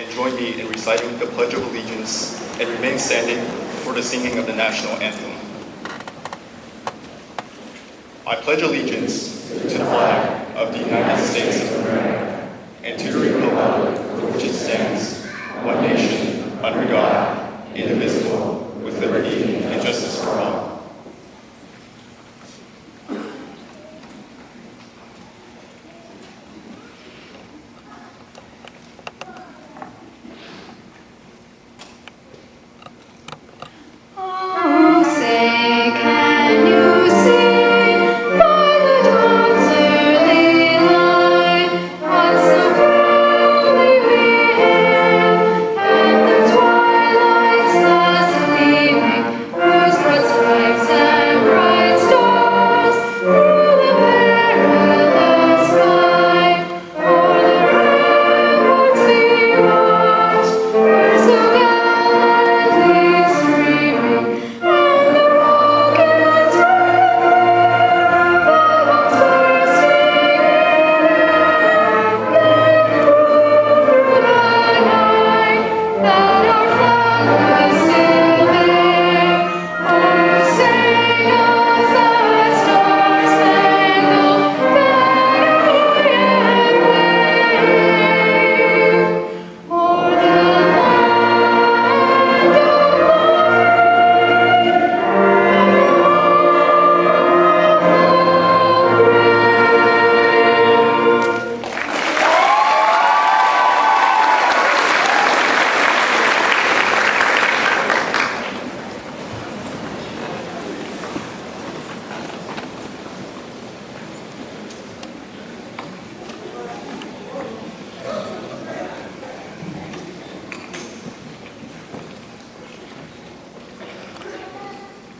and join me in reciting the Pledge of Allegiance and remain standing for the singing of the national anthem. I pledge allegiance to the flag of the United States of America and to the republic for which it stands, one nation, under God, indivisible, with liberty and justice for all.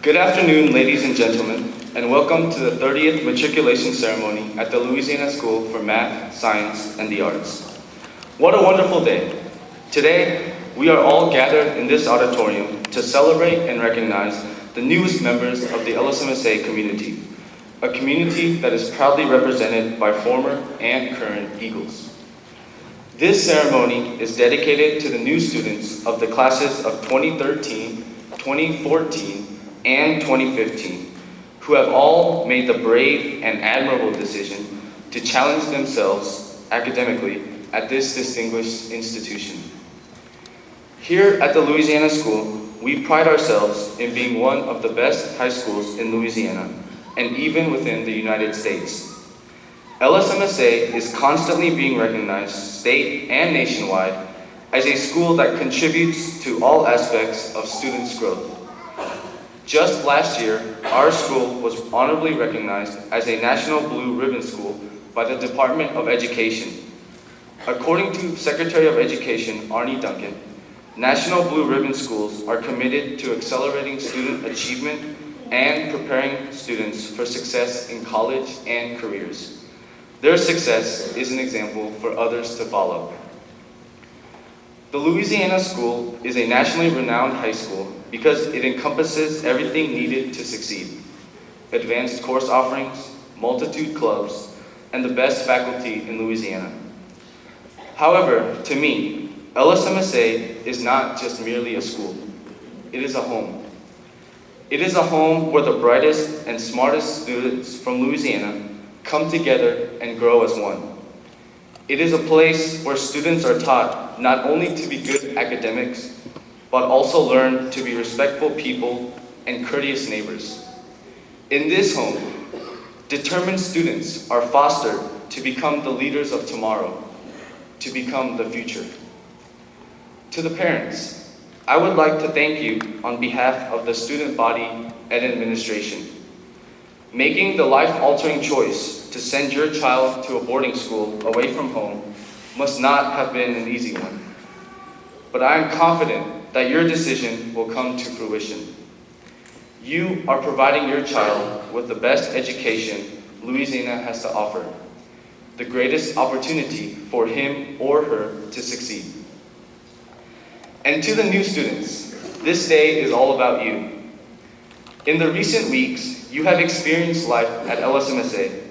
Good afternoon, ladies and gentlemen, and welcome to the 30th Matriculation Ceremony at the Louisiana School for Math, Science, and the Arts. What a wonderful day. Today, we are all gathered in this auditorium to celebrate and recognize the newest members of the LSMSA community, a community that is proudly represented by former and current Eagles. This ceremony is dedicated to the new students of the classes of 2013, 2014, and 2015, who have all made the brave and admirable decision to challenge themselves academically at this distinguished institution. Here at the Louisiana School, we pride ourselves in being one of the best high schools in Louisiana, and even within the United States. LSMSA is constantly being recognized state and nationwide as a school that contributes to all aspects of students' growth. Just last year, our school was honorably recognized as a National Blue Ribbon School by the Department of Education. According to Secretary of Education Arnie Duncan, National Blue Ribbon Schools are committed to accelerating student achievement and preparing students for success in college and careers. Their success is an example for others to follow. The Louisiana School is a nationally renowned high school because it encompasses everything needed to succeed: advanced course offerings, multitude clubs, and the best faculty in Louisiana. However, to me, LSMSA is not just merely a school. It is a home. It is a home where the brightest and smartest students from Louisiana come together and grow as one. It is a place where students are taught not only to be good academics, but also learn to be respectful people and courteous neighbors. In this home, determined students are fostered to become the leaders of tomorrow, to become the future. To the parents, I would like to thank you on behalf of the student body and administration. Making the life-altering choice to send your child to a boarding school away from home must not have been an easy one. But I am confident that your decision will come to fruition. You are providing your child with the best education Louisiana has to offer, the greatest opportunity for him or her to succeed. And to the new students, this day is all about you. In the recent weeks, you have experienced life at LSMSA,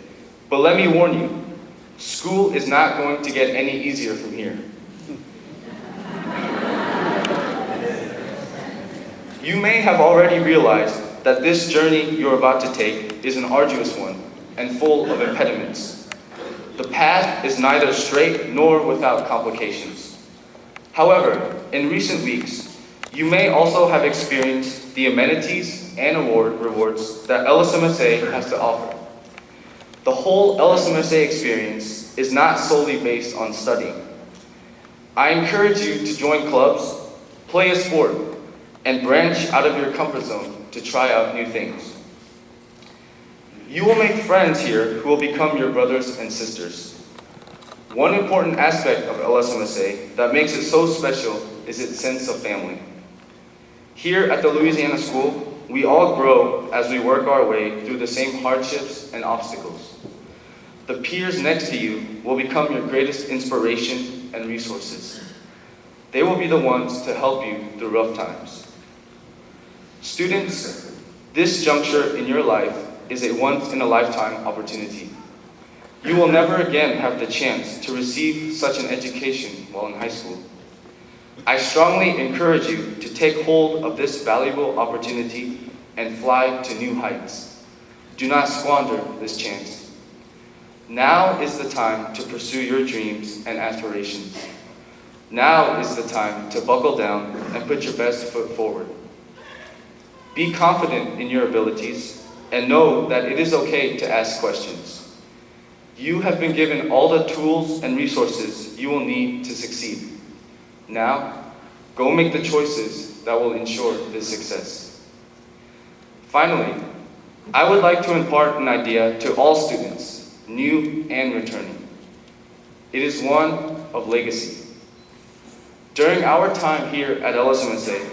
but let me warn you, school is not going to get any easier from here. You may have already realized that this journey you're about to take is an arduous one and full of impediments. The path is neither straight nor without complications. However, in recent weeks, you may also have experienced the amenities and rewards that LSMSA has to offer. The whole LSMSA experience is not solely based on studying. I encourage you to join clubs, play a sport, and branch out of your comfort zone to try out new things. You will make friends here who will become your brothers and sisters. One important aspect of LSMSA that makes it so special is its sense of family. Here at the Louisiana School, we all grow as we work our way through the same hardships and obstacles. The peers next to you will become your greatest inspiration and resources. They will be the ones to help you through rough times. Students, this juncture in your life is a once-in-a-lifetime opportunity. You will never again have the chance to receive such an education while in high school. I strongly encourage you to take hold of this valuable opportunity and fly to new heights. Do not squander this chance. Now is the time to pursue your dreams and aspirations. Now is the time to buckle down and put your best foot forward. Be confident in your abilities and know that it is okay to ask questions. You have been given all the tools and resources you will need to succeed. Now, go make the choices that will ensure this success. Finally, I would like to impart an idea to all students, new and returning. It is one of legacy. During our time here at LSMSA,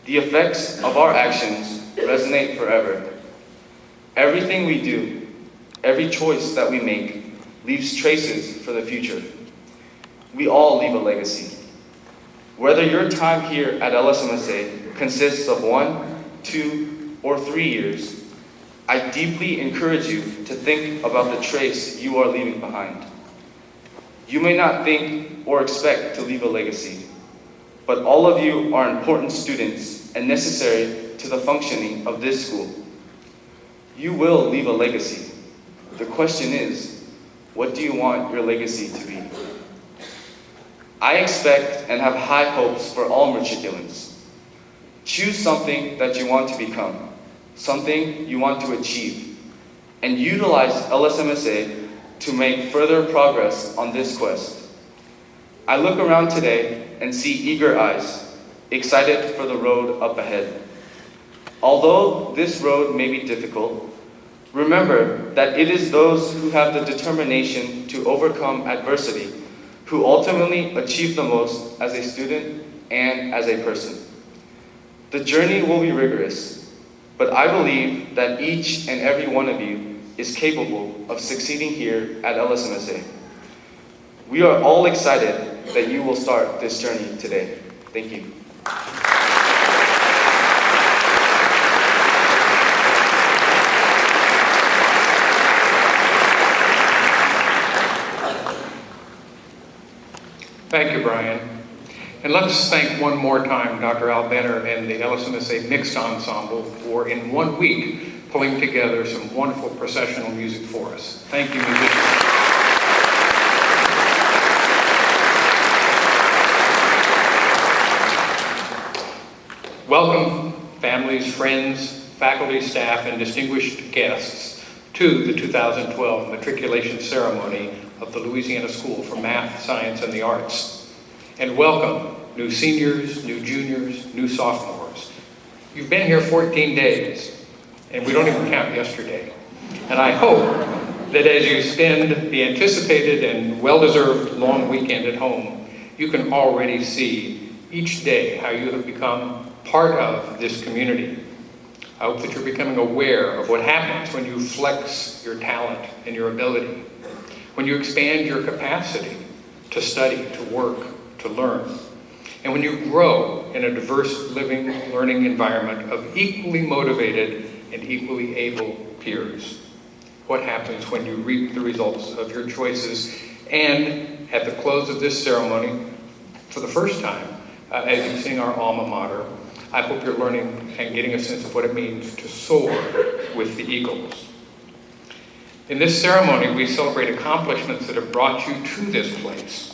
the effects of our actions resonate forever. Everything we do, every choice that we make, leaves traces for the future. We all leave a legacy. Whether your time here at LSMSA consists of 1, 2, or 3 years, I deeply encourage you to think about the trace you are leaving behind. You may not think or expect to leave a legacy, but all of you are important students and necessary to the functioning of this school. You will leave a legacy. The question is, what do you want your legacy to be? I expect and have high hopes for all matriculants. Choose something that you want to become, something you want to achieve, and utilize LSMSA to make further progress on this quest. I look around today and see eager eyes, excited for the road up ahead. Although this road may be difficult, remember that it is those who have the determination to overcome adversity who ultimately achieve the most as a student and as a person. The journey will be rigorous, but I believe that each and every one of you is capable of succeeding here at LSMSA. We are all excited that you will start this journey today. Thank you. Thank you, Brian. And let's thank one more time Dr. Al Benner and the LSMSA Mixed Ensemble for, in 1 week, pulling together some wonderful processional music for us. Thank you, musicians. Welcome, families, friends, faculty, staff, and distinguished guests to the 2012 Matriculation Ceremony of the Louisiana School for Math, Science, and the Arts. And welcome, new seniors, new juniors, new sophomores. You've been here 14 days, and we don't even count yesterday. And I hope that as you spend the anticipated and well-deserved long weekend at home, you can already see each day how you have become part of this community. I hope that you're becoming aware of what happens when you flex your talent and your ability, when you expand your capacity to study, to work, to learn, and when you grow in a diverse living, learning environment of equally motivated and equally able peers. What happens when you reap the results of your choices, and at the close of this ceremony, for the first time, as you sing our alma mater, I hope you're learning and getting a sense of what it means to soar with the eagles. In this ceremony, we celebrate accomplishments that have brought you to this place.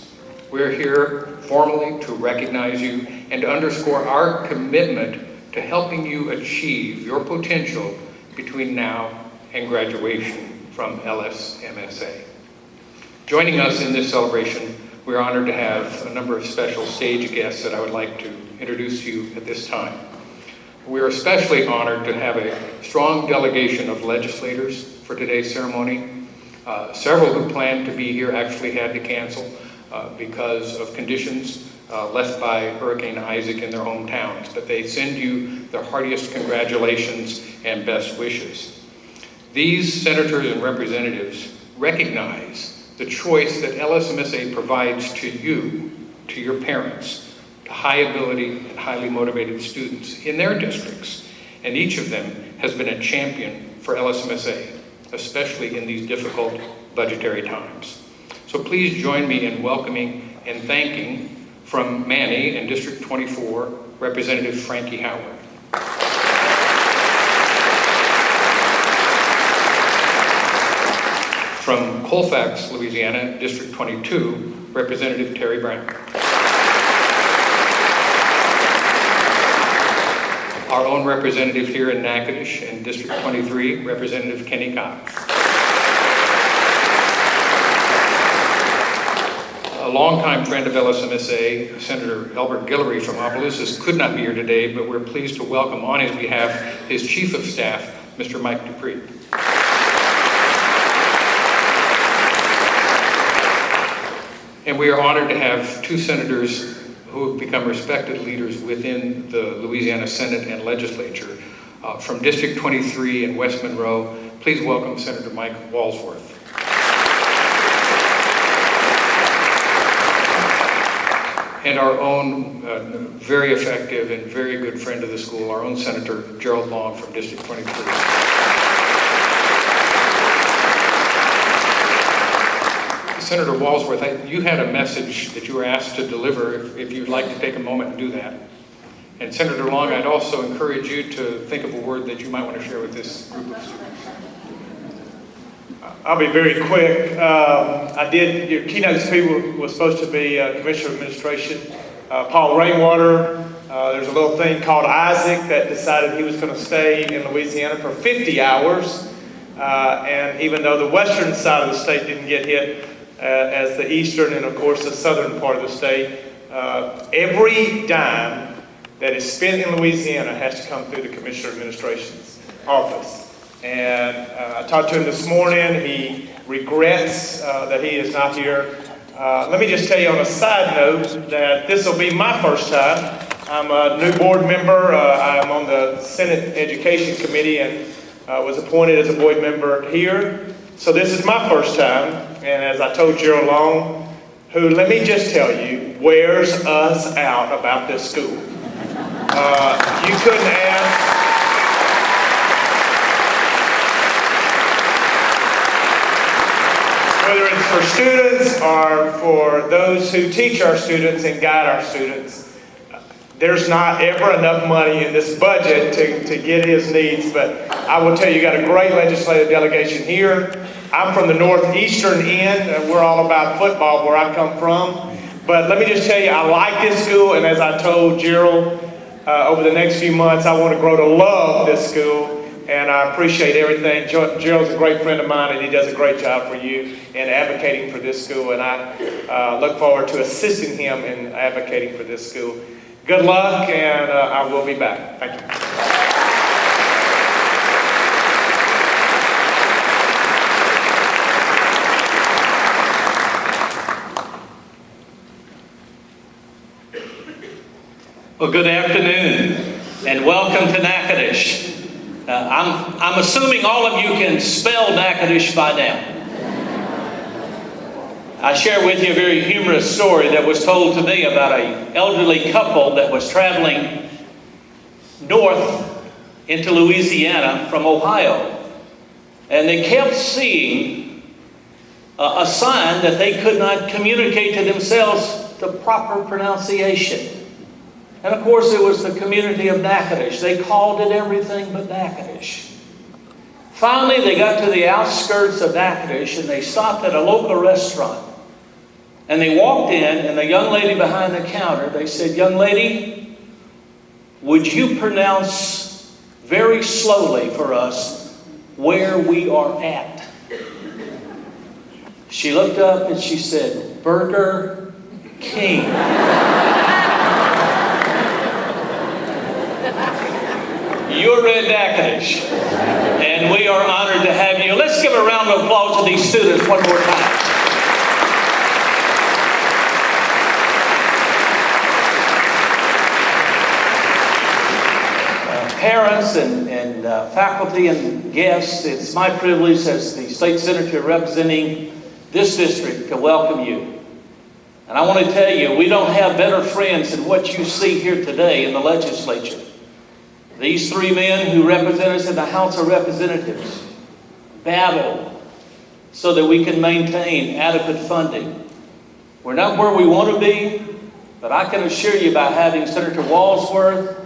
We're here formally to recognize you and to underscore our commitment to helping you achieve your potential between now and graduation from LSMSA. Joining us in this celebration, we're honored to have a number of special stage guests that I would like to introduce to you at this time. We're especially honored to have a strong delegation of legislators for today's ceremony. Several who planned to be here actually had to cancel because of conditions left by Hurricane Isaac in their hometowns, but they send you their heartiest congratulations and best wishes. These senators and representatives recognize the choice that LSMSA provides to you, to your parents, to high ability and highly motivated students in their districts, and each of them has been a champion for LSMSA, especially in these difficult budgetary times. So please join me in welcoming and thanking from Manny and District 24, Representative Frankie Howard. From Colfax, Louisiana, District 22, Representative Terry Brown. Our own representative here in Natchitoches and District 23, Representative Kenny Cox. A longtime friend of LSMSA, Senator Albert Guillory from Opelousas, could not be here today, but we're pleased to welcome on his behalf his Chief of Staff, Mr. Mike Dupree. And we are honored to have two senators who have become respected leaders within the Louisiana Senate and Legislature. From District 23 in West Monroe, please welcome Senator Mike Walsworth. And our own very effective and very good friend of the school, our own Senator Gerald from District 23. Senator Walsworth, you had a message that you were asked to deliver if you'd like to take a moment and do that. And Senator Long, I'd also encourage you to think of a word that you might want to share with this group of students. I'll be very quick. Your keynote speaker was supposed to be Commissioner of Administration, Paul Rainwater. There's a little thing called Isaac that decided he was going to stay in Louisiana for 50 hours. And even though the western side of the state didn't get hit as the eastern and of course the southern part of the state, every dime that is spent in Louisiana has to come through the Commissioner of Administration's office. And I talked to him this morning. He regrets that he is not here. Let me just tell you on a side note that this will be my first time. I'm a new board member. I'm on the Senate Education Committee and was appointed as a board member here. So this is my first time. And as I told Gerald Long, who, let me just tell you, wears us out about this school. You couldn't ask. Whether it's for students or for those who teach our students and guide our students, there's not ever enough money in this budget to get his needs. But I will tell you, you got a great legislative delegation here. I'm from the northeastern end, and we're all about football where I come from. But let me just tell you, I like this school, and as I told Gerald, over the next few months, I want to grow to love this school. And I appreciate everything. Gerald's a great friend of mine, and he does a great job for you in advocating for this school. And I look forward to assisting him in advocating for this school. Good luck, and I will be back. Thank you. Well, good afternoon, and welcome to Natchitoches. I'm assuming all of you can spell Natchitoches by now. I share with you a very humorous story that was told to me about an elderly couple that was traveling north into Louisiana from Ohio. And they kept seeing a sign that they could not communicate to themselves the proper pronunciation. And of course, it was the community of Natchitoches. They called it everything but Natchitoches. Finally, they got to the outskirts of Natchitoches and they stopped at a local restaurant. And they walked in, and the young lady behind the counter, they said, "Young lady, would you pronounce very slowly for us where we are at?" She looked up and she said, "Burger King." You're in Natchitoches, and we are honored to have you. Let's give a round of applause to these students one more time. Parents and faculty and guests, it's my privilege as the state senator representing this district to welcome you. And I want to tell you, we don't have better friends than what you see here today in the legislature. These three men who represent us in the House of Representatives battle so that we can maintain adequate funding. We're not where we want to be, but I can assure you by having Senator Walsworth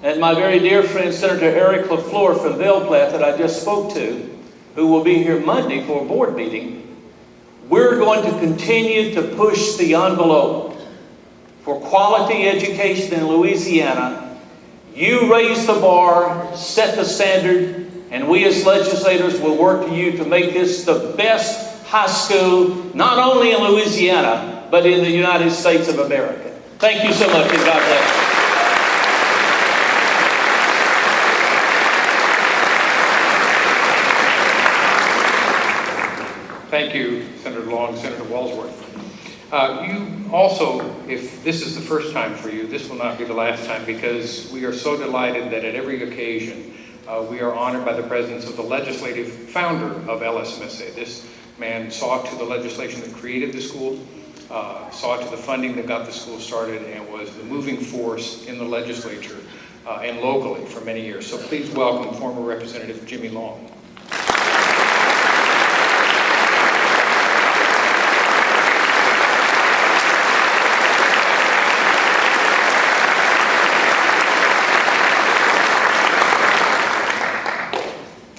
and my very dear friend, Senator Eric LaFleur from Belle Platte that I just spoke to, who will be here Monday for a board meeting, we're going to continue to push the envelope for quality education in Louisiana. You raise the bar, set the standard, and we as legislators will work to you to make this the best high school, not only in Louisiana, but in the United States of America. Thank you so much, and God bless you. Thank you, Senator Long, Senator Walsworth. You also, if this is the first time for you, this will not be the last time, because we are so delighted that at every occasion we are honored by the presence of the legislative founder of LSMSA. This man saw to the legislation that created the school, saw to the funding that got the school started, and was the moving force in the legislature and locally for many years. So please welcome former Representative Jimmy Long.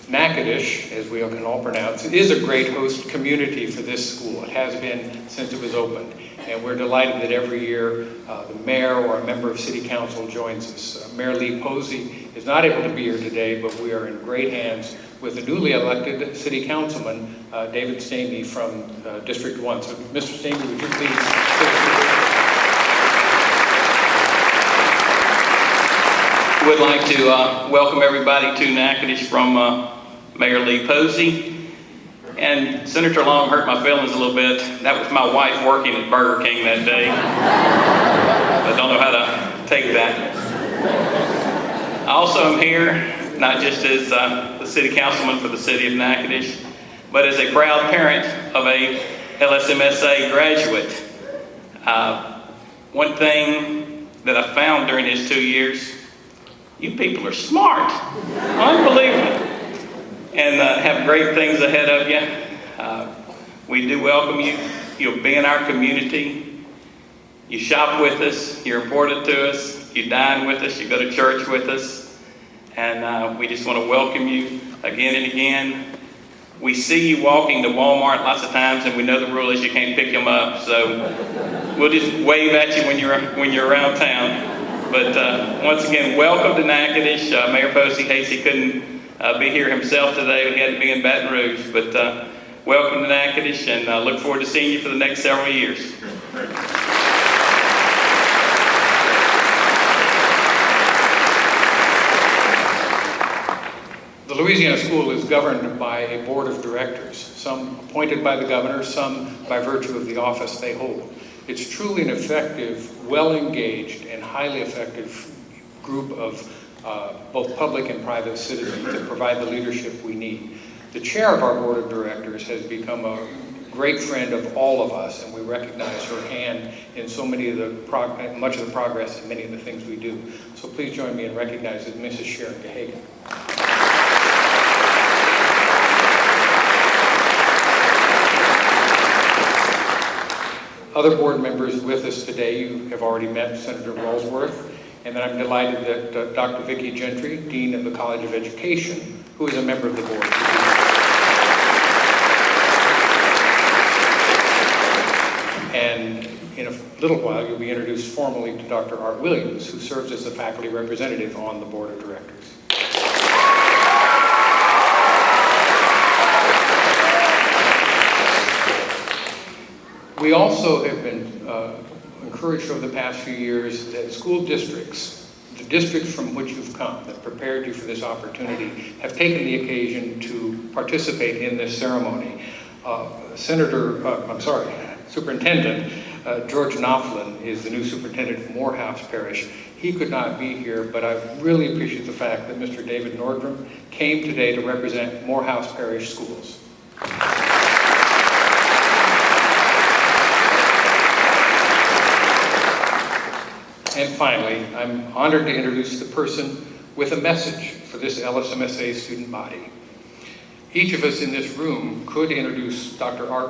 Natchitoches, as we can all pronounce, is a great host community for this school. It has been since it was opened. And we're delighted that every year the mayor or a member of city council joins us. Mayor Lee Posey is not able to be here today, but we are in great hands with the newly elected city councilman, David Stamey from District 1. So Mr. Stamey, would you please Would like to welcome everybody to Natchitoches from Mayor Lee Posey. And Senator Long hurt my feelings a little bit. That was my wife working at Burger King that day. I don't know how to take that. I also am here, not just as the city councilman for the city of Natchitoches, but as a proud parent of a LSMSA graduate. One thing that I found during his 2 years, you people are smart, unbelievable, and have great things ahead of you. We do welcome you. You'll be in our community. You shop with us. You're important to us. You dine with us. You go to church with us. And we just want to welcome you again and again. We see you walking to Walmart lots of times, and we know the rule is you can't pick them up. So we'll just wave at you when you're around town. But once again, welcome to Natchitoches. Mayor Posey hates he couldn't be here himself today. He had to be in Baton Rouge. But welcome to Natchitoches, and look forward to seeing you for the next several years. The Louisiana School is governed by a board of directors, some appointed by the governor, some by virtue of the office they hold. It's truly an effective, well-engaged, and highly effective group of both public and private citizens that provide the leadership we need. The chair of our board of directors has become a great friend of all of us, and we recognize her hand in so many of much of the progress and many of the things we do. So please join me in recognizing Mrs. Sharon Gahagan. Other board members with us today, you have already met Senator Walsworth And then I'm delighted that Dr. Vicki Gentry, Dean of the College of Education, who is a member of the board. And in a little while, you'll be introduced formally to Dr. Art Williams, who serves as the faculty representative on the board of directors. We also have been encouraged over the past few years that school districts, the districts from which you've come, that prepared you for this opportunity, have taken the occasion to participate in this ceremony. Superintendent George Knopflin is the new superintendent of Morehouse Parish. He could not be here, but I really appreciate the fact that Mr. David Nordrum came today to represent Morehouse Parish schools. And finally, I'm honored to introduce the person with a message for this LSMSA student body. Each of us in this room could introduce Dr. Art